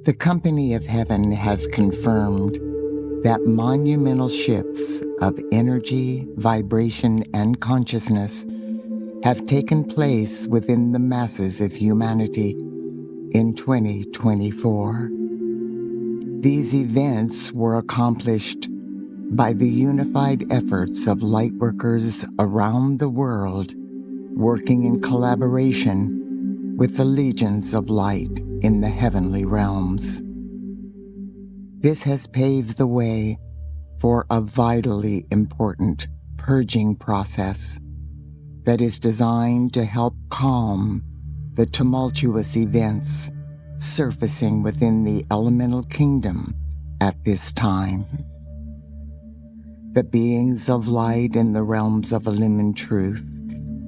The Company of Heaven has confirmed that monumental shifts of energy, vibration, and consciousness have taken place within the masses of humanity in 2024. These events were accomplished by the unified efforts of Lightworkers around the world, working in collaboration with the legions of light in the heavenly realms. This has paved the way for a vitally important purging process that is designed to help calm the tumultuous events surfacing within the elemental kingdom at this time. The beings of light in the realms of illumined truth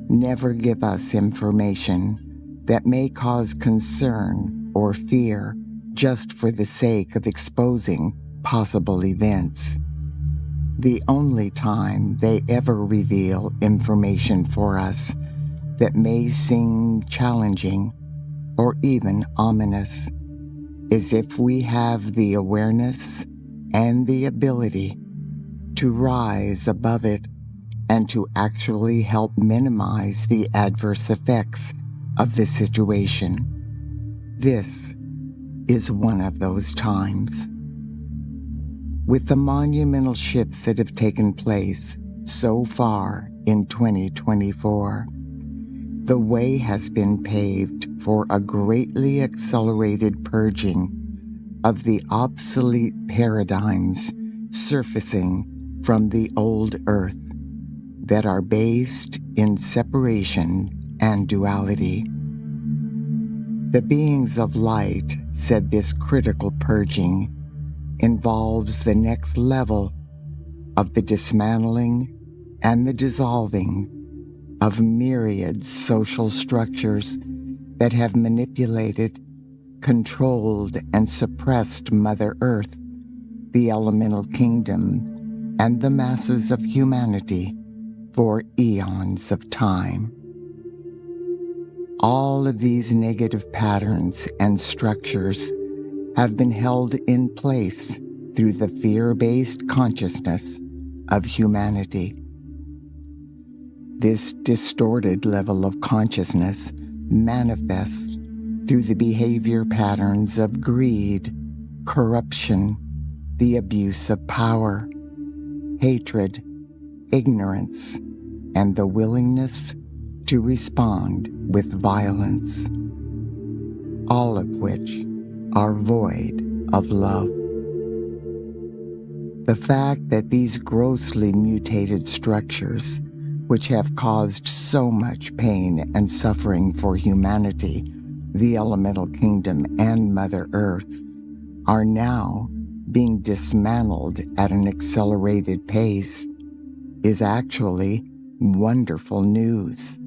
never give us information that may cause concern or fear just for the sake of exposing possible events. The only time they ever reveal information for us that may seem challenging or even ominous is if we have the awareness and the ability to rise above it and to actually help minimize the adverse effects of the situation. This is one of those times. With the monumental shifts that have taken place so far in 2024, the way has been paved for a greatly accelerated purging of the obsolete paradigms surfacing from the old earth that are based in separation and duality. The beings of light said this critical purging involves the next level of the dismantling and the dissolving of myriad social structures that have manipulated, controlled, and suppressed Mother Earth, the elemental kingdom, and the masses of humanity for eons of time. All of these negative patterns and structures have been held in place through the fear-based consciousness of humanity. This distorted level of consciousness manifests through the behavior patterns of greed, corruption, the abuse of power, hatred, ignorance, and the willingness to respond with violence, all of which are void of love. The fact that these grossly mutated structures, which have caused so much pain and suffering for humanity, the elemental kingdom, and Mother Earth, are now being dismantled at an accelerated pace, is actually wonderful news.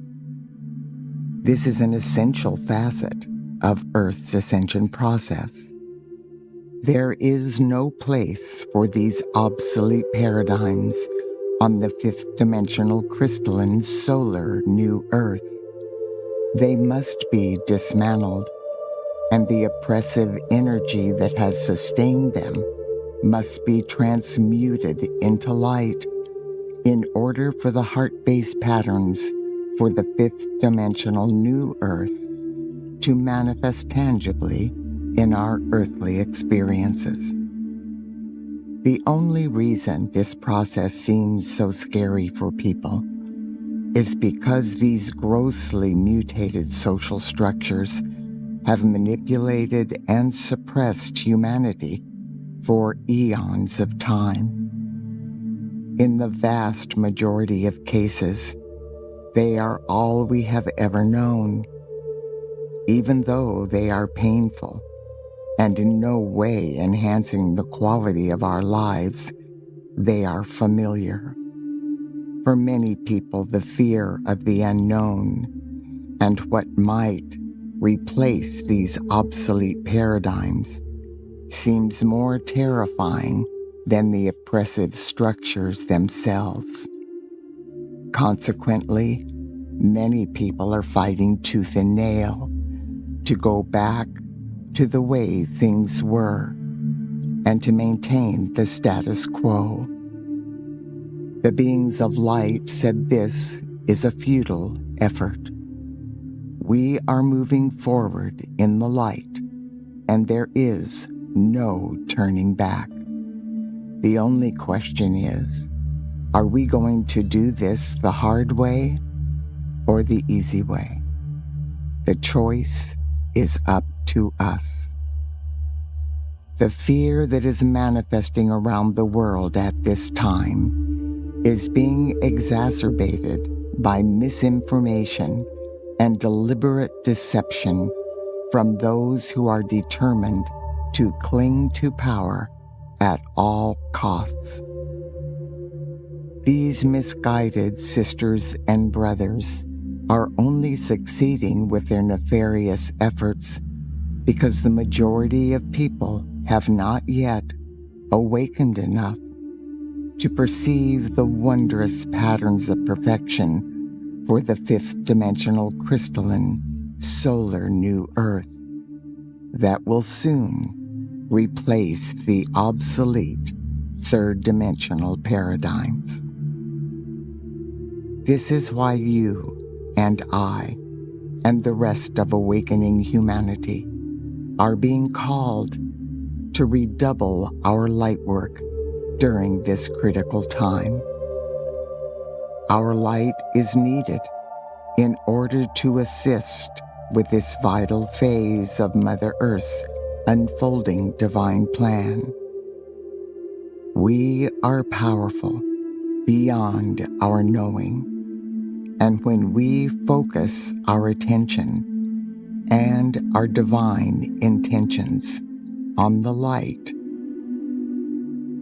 This is an essential facet of Earth's ascension process. There is no place for these obsolete paradigms on the fifth dimensional crystalline solar new Earth. They must be dismantled, and the oppressive energy that has sustained them must be transmuted into light in order for the heart-based patterns for the fifth dimensional new Earth to manifest tangibly in our earthly experiences. The only reason this process seems so scary for people is because these grossly mutated social structures have manipulated and suppressed humanity for eons of time. In the vast majority of cases, they are all we have ever known. Even though they are painful and in no way enhancing the quality of our lives, they are familiar. For many people, the fear of the unknown and what might replace these obsolete paradigms seems more terrifying than the oppressive structures themselves. Consequently, many people are fighting tooth and nail to go back to the way things were and to maintain the status quo. The beings of light said this is a futile effort. We are moving forward in the light, and there is no turning back. The only question is, are we going to do this the hard way or the easy way? The choice is up to us. The fear that is manifesting around the world at this time is being exacerbated by misinformation and deliberate deception from those who are determined to cling to power at all costs. These misguided sisters and brothers are only succeeding with their nefarious efforts because the majority of people have not yet awakened enough to perceive the wondrous patterns of perfection for the fifth dimensional crystalline solar new Earth that will soon replace the obsolete third dimensional paradigms. This is why you and I and the rest of awakening humanity are being called to redouble our light work during this critical time. Our light is needed in order to assist with this vital phase of Mother Earth's unfolding divine plan. We are powerful beyond our knowing, and when we focus our attention and our divine intentions on the light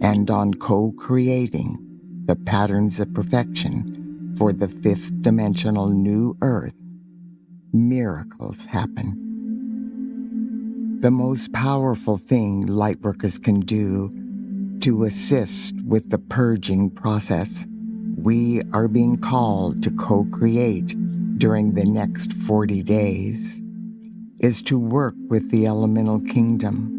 and on co-creating the patterns of perfection for the fifth dimensional new Earth, miracles happen. The most powerful thing Lightworkers can do to assist with the purging process we are being called to co-create during the next 40 days is to work with the elemental kingdom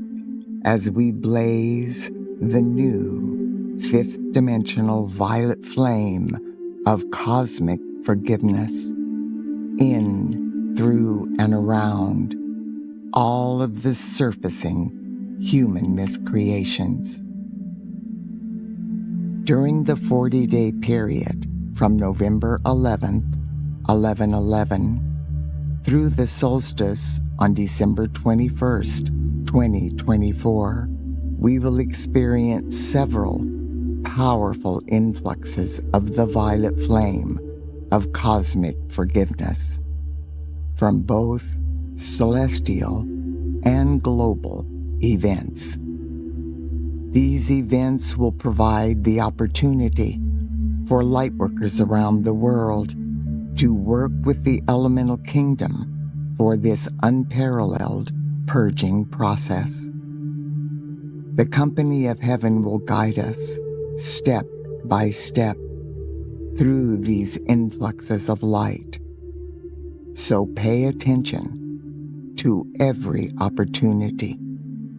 as we blaze the new fifth dimensional violet flame of cosmic forgiveness in, through, and around all of the surfacing human miscreations. During the 40-day period from November 11th, 11/11, through the solstice on December 21st, 2024, we will experience several powerful influxes of the violet flame of cosmic forgiveness from both celestial and global events. These events will provide the opportunity for lightworkers around the world to work with the elemental kingdom for this unparalleled purging process. The company of heaven will guide us step by step through these influxes of light. So pay attention to every opportunity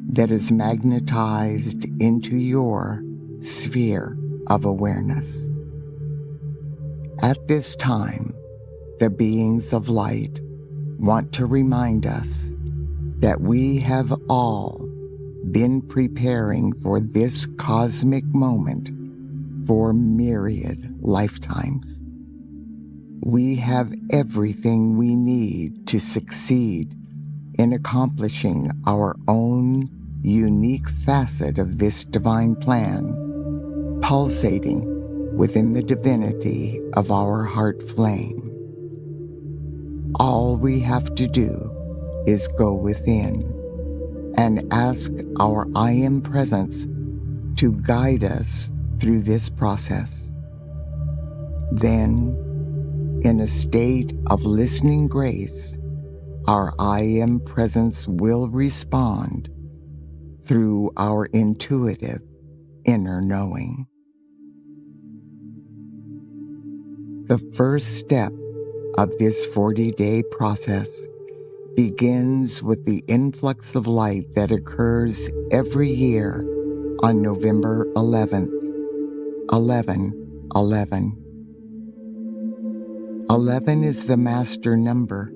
that is magnetized into your sphere of awareness. At this time, the beings of light want to remind us that we have all been preparing for this cosmic moment for myriad lifetimes. We have everything we need to succeed in accomplishing our own unique facet of this divine plan, pulsating within the divinity of our heart flame. All we have to do is go within and ask our I Am Presence to guide us through this process. Then, in a state of listening grace, our I Am Presence will respond through our intuitive inner knowing. The first step of this 40-day process begins with the influx of light that occurs every year on November 11th, 1111. 11 is the master number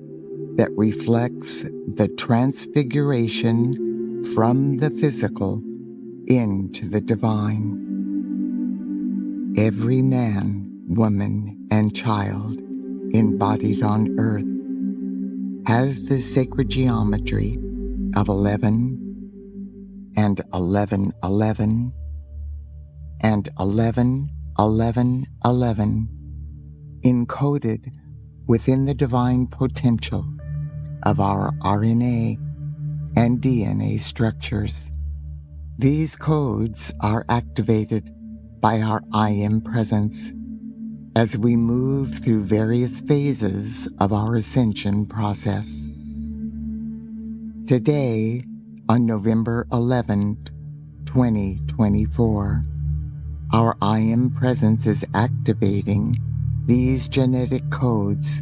that reflects the transfiguration from the physical into the divine. Every man, woman, and child embodied on earth has the sacred geometry of 11 and 1111 and 111111 encoded within the divine potential of our RNA and DNA structures. These codes are activated by our I Am presence as we move through various phases of our ascension process. Today, on November 11th, 2024, our I Am presence is activating these genetic codes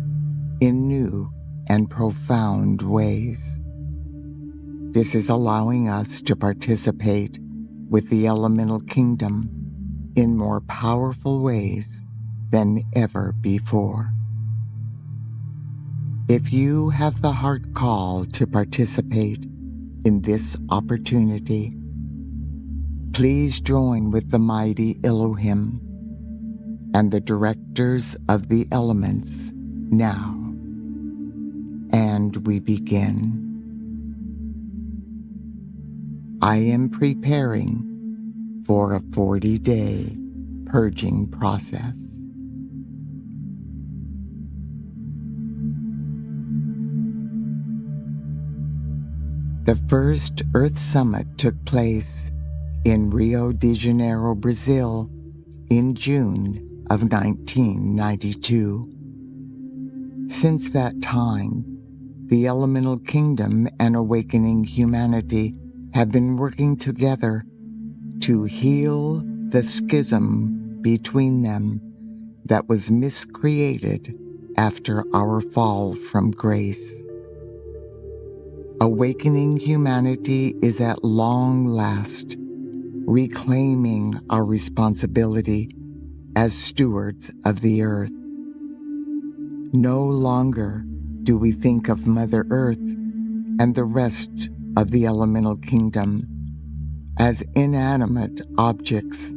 in new and profound ways. This is allowing us to participate with the elemental kingdom in more powerful ways than ever before. If you have the heart call to participate in this opportunity, please join with the mighty Elohim and the directors of the elements now. And we begin. I am preparing for a 40-day purging process. The first Earth Summit took place in Rio de Janeiro, Brazil, in June of 1992. Since that time, the elemental kingdom and awakening humanity have been working together to heal the schism between them that was miscreated after our fall from grace. Awakening humanity is at long last reclaiming our responsibility as stewards of the earth. No longer do we think of Mother Earth and the rest of the elemental kingdom as inanimate objects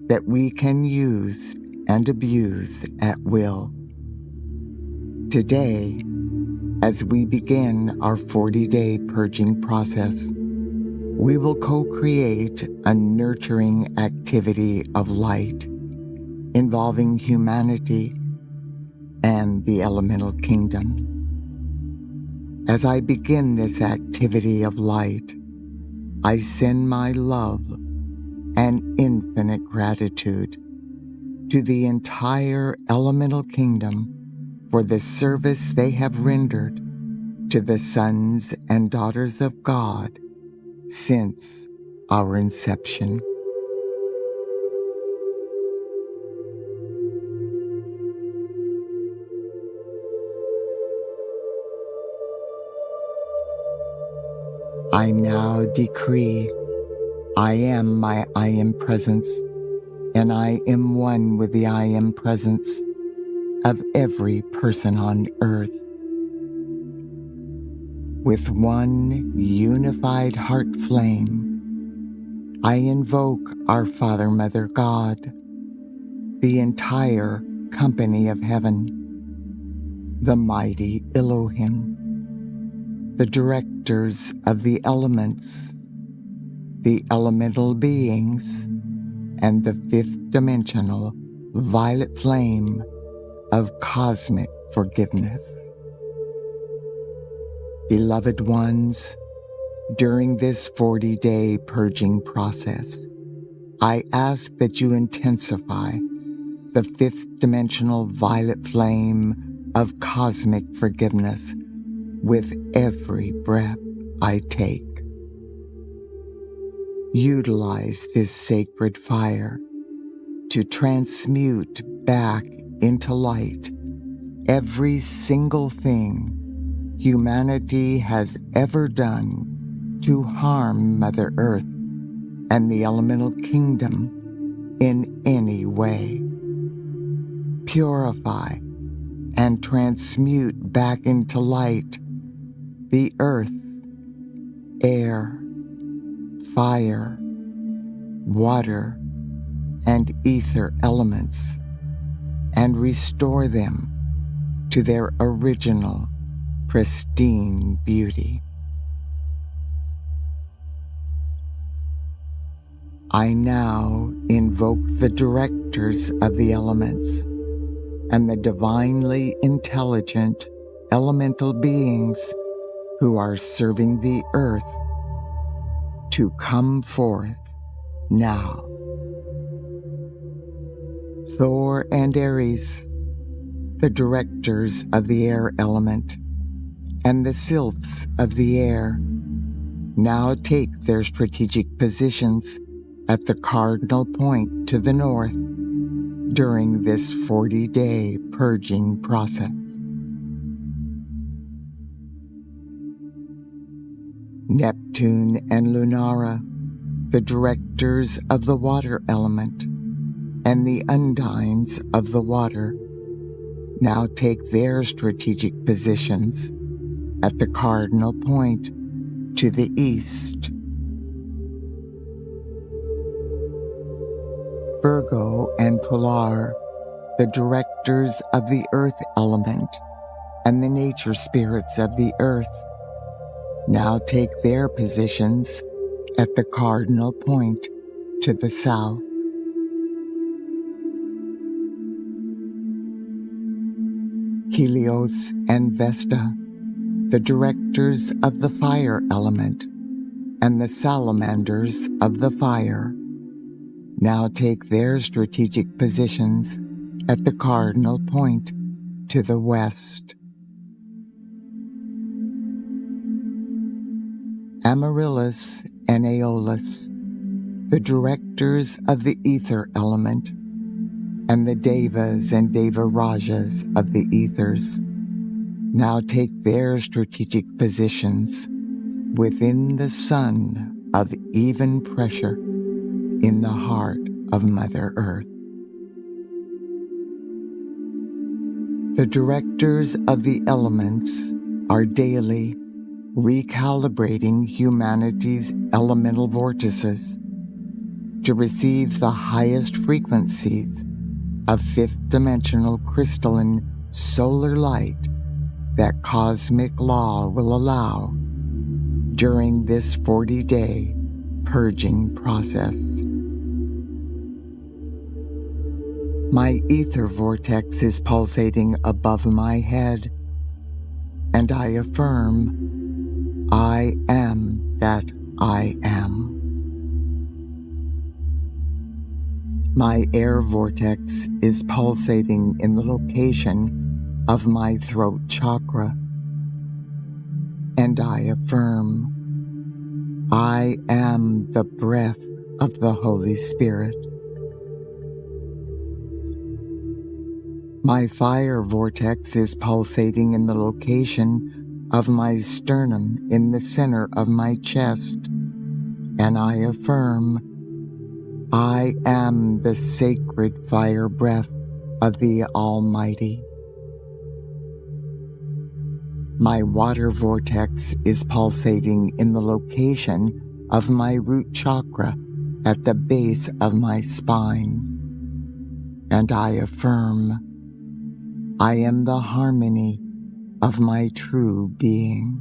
that we can use and abuse at will. Today, as we begin our 40-day purging process, we will co-create a nurturing activity of light involving humanity and the elemental kingdom. As I begin this activity of light, I send my love and infinite gratitude to the entire elemental kingdom for the service they have rendered to the sons and daughters of God since our inception. I now decree I am my I Am presence, and I am one with the I Am presence of every person on earth. With one unified heart flame, I invoke our Father, Mother, God, the entire company of heaven, the mighty Elohim, the directors of the elements, the elemental beings, and the fifth dimensional violet flame of cosmic forgiveness. Beloved ones, during this 40-day purging process, I ask that you intensify the fifth dimensional violet flame of cosmic forgiveness with every breath I take. Utilize this sacred fire to transmute back into light every single thing humanity has ever done to harm Mother Earth and the elemental kingdom in any way. Purify and transmute back into light the earth, air, fire, water, and ether elements, and restore them to their original, pristine beauty. I now invoke the directors of the elements and the divinely intelligent elemental beings who are serving the earth to come forth now. Thor and Ares, the directors of the air element, and the sylphs of the air, now take their strategic positions at the cardinal point to the north during this 40-day purging process. Neptune and Lunara, the directors of the water element, and the undines of the water, now take their strategic positions at the cardinal point to the east. Virgo and Polar, the directors of the earth element and the nature spirits of the earth, now take their positions at the cardinal point to the south. Helios and Vesta, the directors of the fire element and the salamanders of the fire, now take their strategic positions at the cardinal point to the west. Amaryllis and Aeolus, the directors of the ether element, and the Devas and Devarajas of the ethers, now take their strategic positions within the sun of even pressure in the heart of Mother Earth. The directors of the elements are daily recalibrating humanity's elemental vortices to receive the highest frequencies of fifth-dimensional crystalline solar light that cosmic law will allow during this 40-day purging process. My ether vortex is pulsating above my head, and I affirm I am that I am. My air vortex is pulsating in the location of my throat chakra, and I affirm I am the breath of the Holy Spirit. My fire vortex is pulsating in the location of my sternum in the center of my chest, and I affirm I am the sacred fire breath of the Almighty. My water vortex is pulsating in the location of my root chakra at the base of my spine, and I affirm I am the harmony of my true being.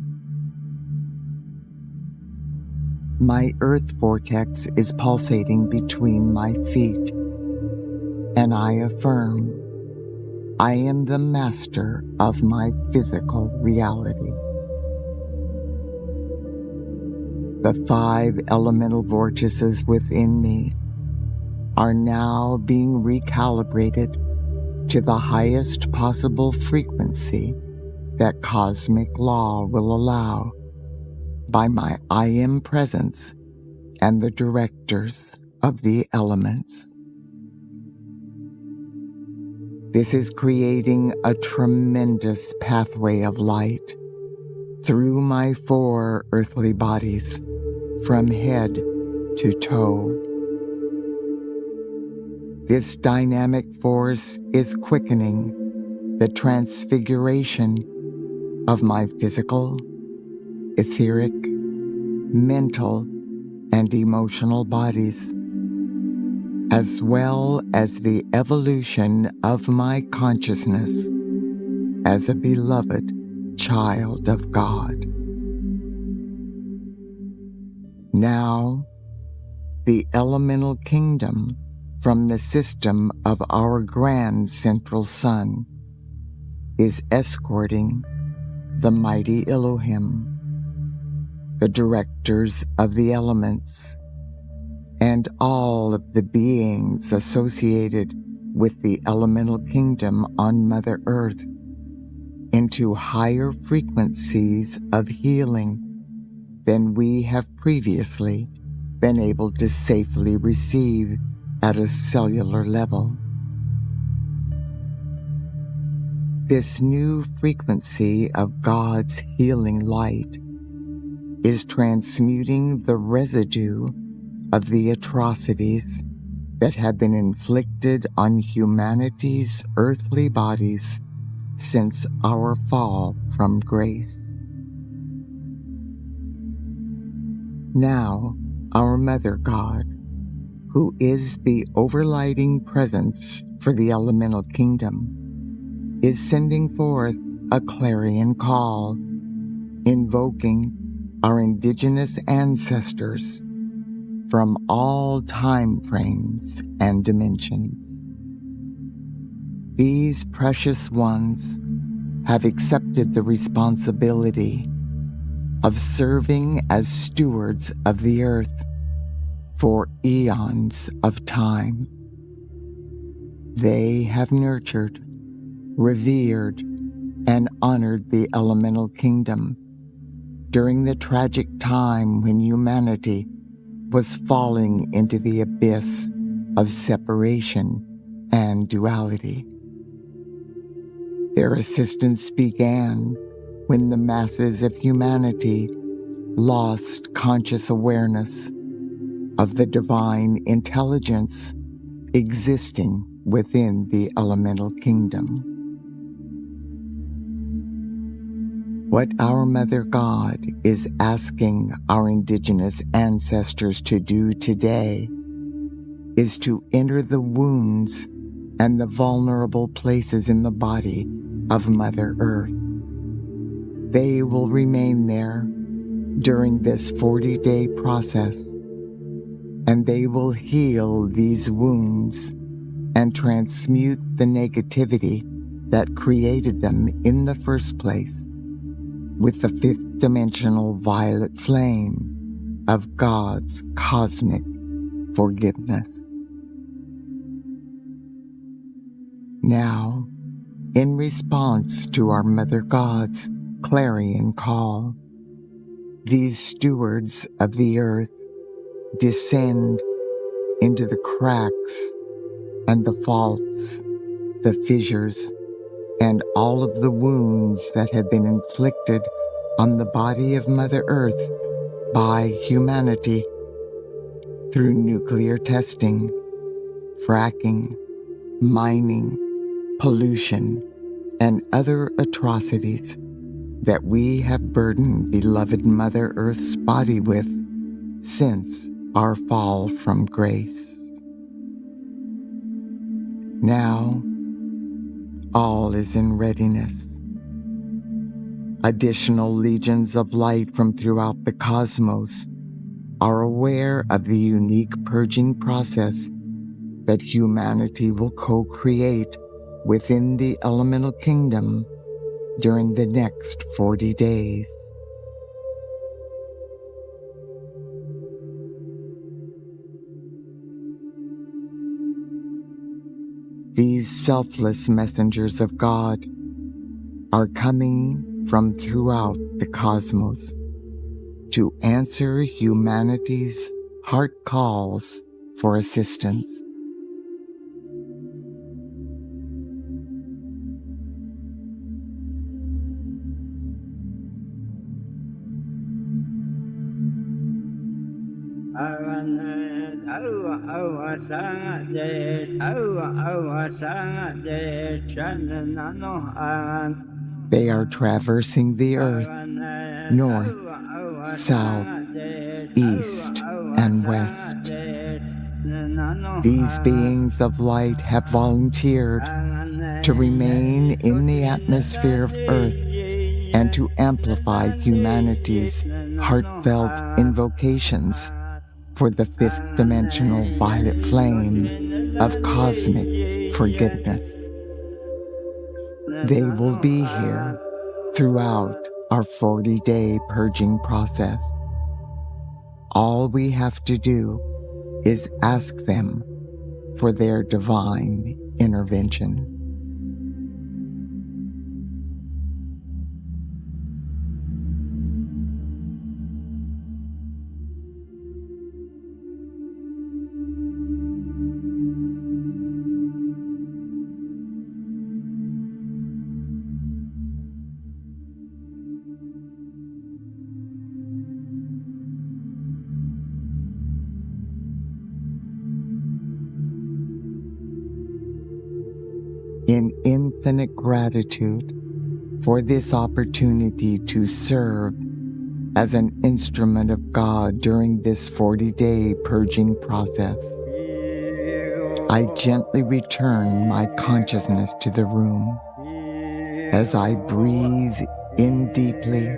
My earth vortex is pulsating between my feet, and I affirm I am the master of my physical reality. The 5 elemental vortices within me are now being recalibrated to the highest possible frequency that cosmic law will allow by my I Am presence and the directors of the elements. This is creating a tremendous pathway of light through my 4 earthly bodies, from head to toe. This dynamic force is quickening the transfiguration of my physical, etheric, mental, and emotional bodies, as well as the evolution of my consciousness as a beloved child of God. Now, the elemental kingdom from the system of our grand central sun is escorting the mighty Elohim, the directors of the elements, and all of the beings associated with the elemental kingdom on Mother Earth into higher frequencies of healing than we have previously been able to safely receive at a cellular level. This new frequency of God's healing light is transmuting the residue of the atrocities that have been inflicted on humanity's earthly bodies since our fall from grace. Now, our Mother God, who is the overlighting presence for the elemental kingdom, is sending forth a clarion call, invoking our indigenous ancestors from all time frames and dimensions. These precious ones have accepted the responsibility of serving as stewards of the earth for eons of time. They have nurtured, revered, and honored the elemental kingdom during the tragic time when humanity was falling into the abyss of separation and duality. Their assistance began when the masses of humanity lost conscious awareness of the divine intelligence existing within the elemental kingdom. What our Mother God is asking our indigenous ancestors to do today is to enter the wounds and the vulnerable places in the body of Mother Earth. They will remain there during this 40-day process, and they will heal these wounds and transmute the negativity that created them in the first place with the 5th dimensional violet flame of God's cosmic forgiveness. Now, in response to our Mother God's clarion call, these stewards of the earth descend into the cracks and the faults, the fissures, and all of the wounds that have been inflicted on the body of Mother Earth by humanity through nuclear testing, fracking, mining, pollution, and other atrocities that we have burdened beloved Mother Earth's body with since our fall from grace. Now, all is in readiness. Additional legions of light from throughout the cosmos are aware of the unique purging process that humanity will co-create within the elemental kingdom during the next 40 days. These selfless messengers of God are coming from throughout the cosmos to answer humanity's heart calls for assistance. They are traversing the earth, north, south, east, and west. These beings of light have volunteered to remain in the atmosphere of Earth and to amplify humanity's heartfelt invocations for the fifth dimensional violet flame of cosmic forgiveness. They will be here throughout our 40-day purging process. All we have to do is ask them for their divine intervention. In infinite gratitude for this opportunity to serve as an instrument of God during this 40-day purging process, I gently return my consciousness to the room. As I breathe in deeply,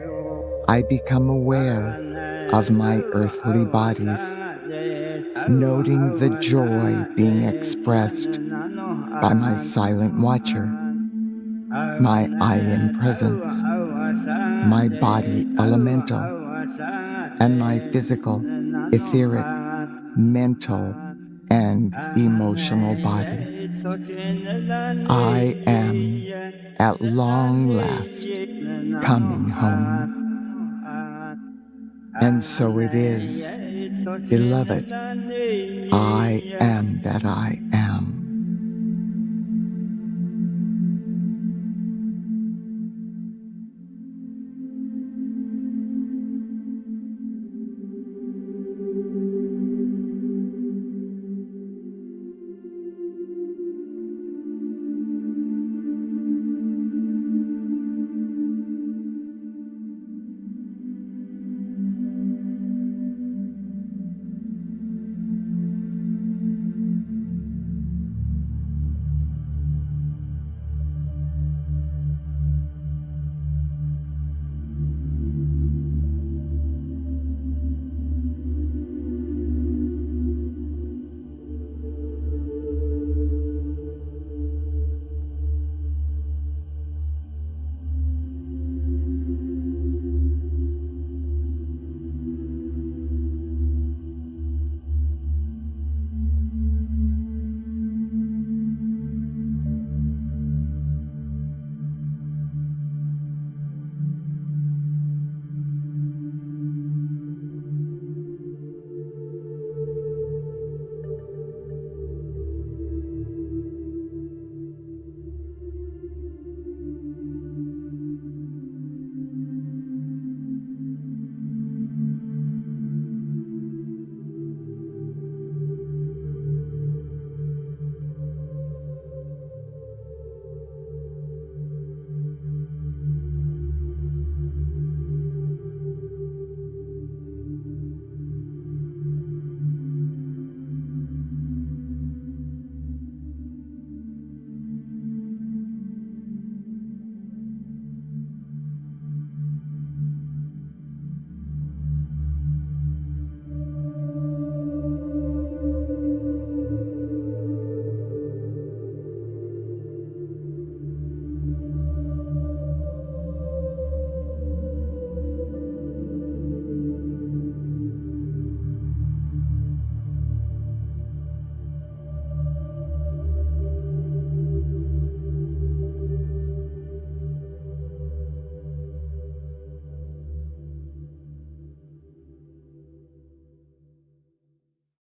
I become aware of my earthly bodies, noting the joy being expressed by my silent watcher, my I Am presence, my body elemental, and my physical, etheric, mental, and emotional body. I am, at long last, coming home. And so it is, beloved, I am that I am.